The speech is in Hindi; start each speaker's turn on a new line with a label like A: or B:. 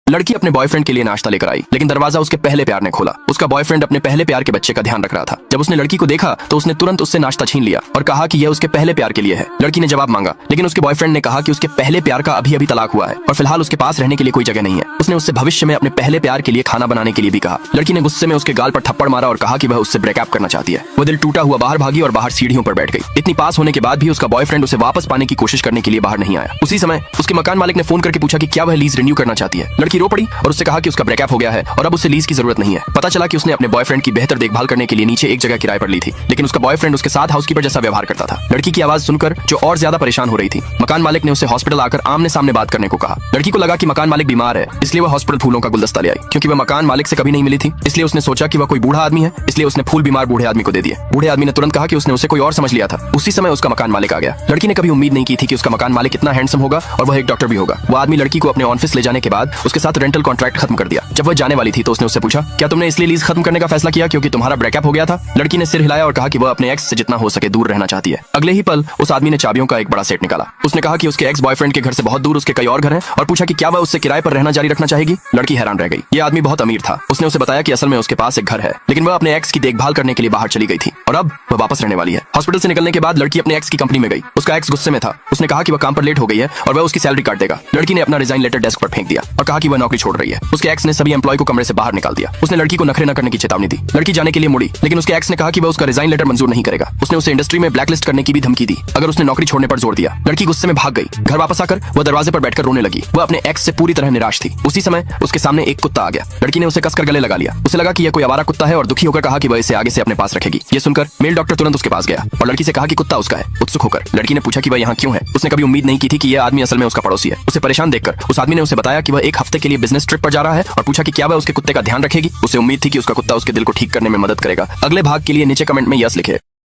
A: लड़की अपने बॉयफ्रेंड के लिए नाश्ता लेकर आई, लेकिन दरवाजा उसके पहले प्यार ने खोला। उसका बॉयफ्रेंड अपने पहले प्यार के बच्चे का ध्यान रख रहा था। जब उसने लड़की को देखा तो उसने तुरंत उससे नाश्ता छीन लिया और कहा कि यह उसके पहले प्यार के लिए है। लड़की ने जवाब मांगा, लेकिन उसके बॉयफ्रेंड ने कहा कि उसके पहले प्यार का अभी अभी तलाक हुआ है और फिलहाल उसके पास रहने के लिए कोई जगह नहीं है। उसने उससे भविष्य में अपने पहले प्यार के लिए खाना बनाने के लिए भी कहा। लड़की ने गुस्से में उसके गाल पर थप्पड़ मारा और कहा कि वह उससे ब्रेकअप करना चाहती है। वह दिल टूटा हुआ बाहर भागी और बाहर सीढ़ियों पर बैठ गई। इतनी पास होने के बाद भी उसका बॉयफ्रेंड उसे वापस पाने की कोशिश करने के लिए बाहर नहीं आया। उसी समय उसके मकान मालिक ने फोन करके पूछा कि क्या वह लीज रिन्यू करना चाहती है। लड़की रो पड़ी और उससे कहा कि उसका ब्रेकअप हो गया है और अब उसे लीज की जरूरत नहीं है। पता चला कि उसने अपने बॉयफ्रेंड की बेहतर देखभाल करने के लिए नीचे एक जगह किराए पर ली थी, लेकिन उसका बॉयफ्रेंड उसके साथ हाउसकीपर जैसा व्यवहार करता था। लड़की की आवाज सुनकर जो और ज्यादा परेशान हो रही थी, मकान मालिक ने उसे हॉस्पिटल आकर आमने सामने बात करने को कहा। लड़की को लगा कि मकान मालिक बीमार है, इसलिए वह हॉस्पिटल फूलों का गुलदस्ता ले आई। क्योंकि वह मकान मालिक से कभी नहीं मिली थी, इसलिए उसने सोचा कि वह कोई बूढ़ा आदमी है, इसलिए उसने फूल बीमार बूढ़े आदमी को दे दिए। बूढ़े आदमी ने तुरंत कहा कि उसने उसे कोई और समझ लिया था। उसी समय उसका मकान मालिक आ गया। लड़की ने कभी उम्मीद नहीं की थी कि उसका मकान मालिक इतना हैंडसम होगा और वह एक डॉक्टर भी होगा। वह आदमी लड़की को अपने ऑफिस ले जाने के बाद उसके साथ रेंटल कॉन्ट्रैक्ट खत्म कर दिया। जब वह जाने वाली थी तो उसने उससे पूछा, क्या तुमने इसलिए लीज खत्म करने का फैसला किया क्योंकि तुम्हारा ब्रेकअप हो गया था? लड़की ने सिर हिलाया और कहा कि वह अपने एक्स से जितना हो सके दूर रहना चाहती है। अगले ही पल उस आदमी ने चाबियों का एक बड़ा सेट निकाला। उसने कहा कि उसके एक्स बॉयफ्रेंड के घर से बहुत दूर उसके कई और घर हैं और पूछा कि क्या वह उससे किराए पर रहना जारी रखना चाहेगी। लड़की हैरान रह गई। यह आदमी बहुत अमीर था। उसने उसे बताया कि असल में उसके पास एक घर है, लेकिन वह अपने एक्स की देखभाल करने के लिए बाहर चली गई थी और अब वह वापस रहने वाली है। हॉस्पिटल से निकलने के बाद लड़की अपने एक्स की कंपनी में गई। उसका एक्स गुस्से में था। उसने कहा कि वह काम पर लेट हो गई है और वह उसकी सैलरी काट देगा। लड़की ने अपना रिजाइन लेटर डेस्क पर फेंक दिया और कहा कि वह नौकरी छोड़ रही है। उसके एक्स ने सभी एम्प्लॉय को कमरे से बाहर निकाल दिया। उसने लड़की को नखरे न करने की चेतावनी दी। लड़की जाने के लिए मुड़ी, लेकिन उसके एक्स ने कहा कि वह उसका रिजाइन लेटर मंजूर नहीं करेगा। उसने उसे इंडस्ट्री में ब्लैकलिस्ट करने की भी धमकी दी अगर उसने नौकरी छोड़ने पर जोर दिया। लड़की गुस्से में भाग गई। घर वापस आकर वह दरवाजे पर बैठकर रोने लगी। वह अपने एक्स से पूरी तरह निराश थी। उसी समय उसके सामने एक कुत्ता आ गया। लड़की ने उसे कसकर गले लगा लिया। उसे लगा कि यह कोई आवारा कुत्ता है और दुखी होकर कहा कि वह इसे आगे से अपने पास रखेगी। यह सुनकर मेल डॉक्टर तुरंत उसके पास गया और लड़की से कहा कि कुत्ता उसका है। उत्सुक होकर लड़की ने पूछा कि वह यहाँ क्यों है। उसने कभी उम्मीद नहीं की थी कि यह आदमी असल में उसका पड़ोसी है। उसे परेशान देखकर उस आदमी ने उसे बताया कि वह एक हफ्ते के लिए बिजनेस ट्रिप पर जा रहा है और पूछा कि क्या वह उसके कुत्ते का ध्यान रखेगी। उसे उम्मीद थी कि उसका कुत्ता उसके दिल को ठीक करने में मदद करेगा। अगले भाग के लिए नीचे कमेंट में यस लिखे।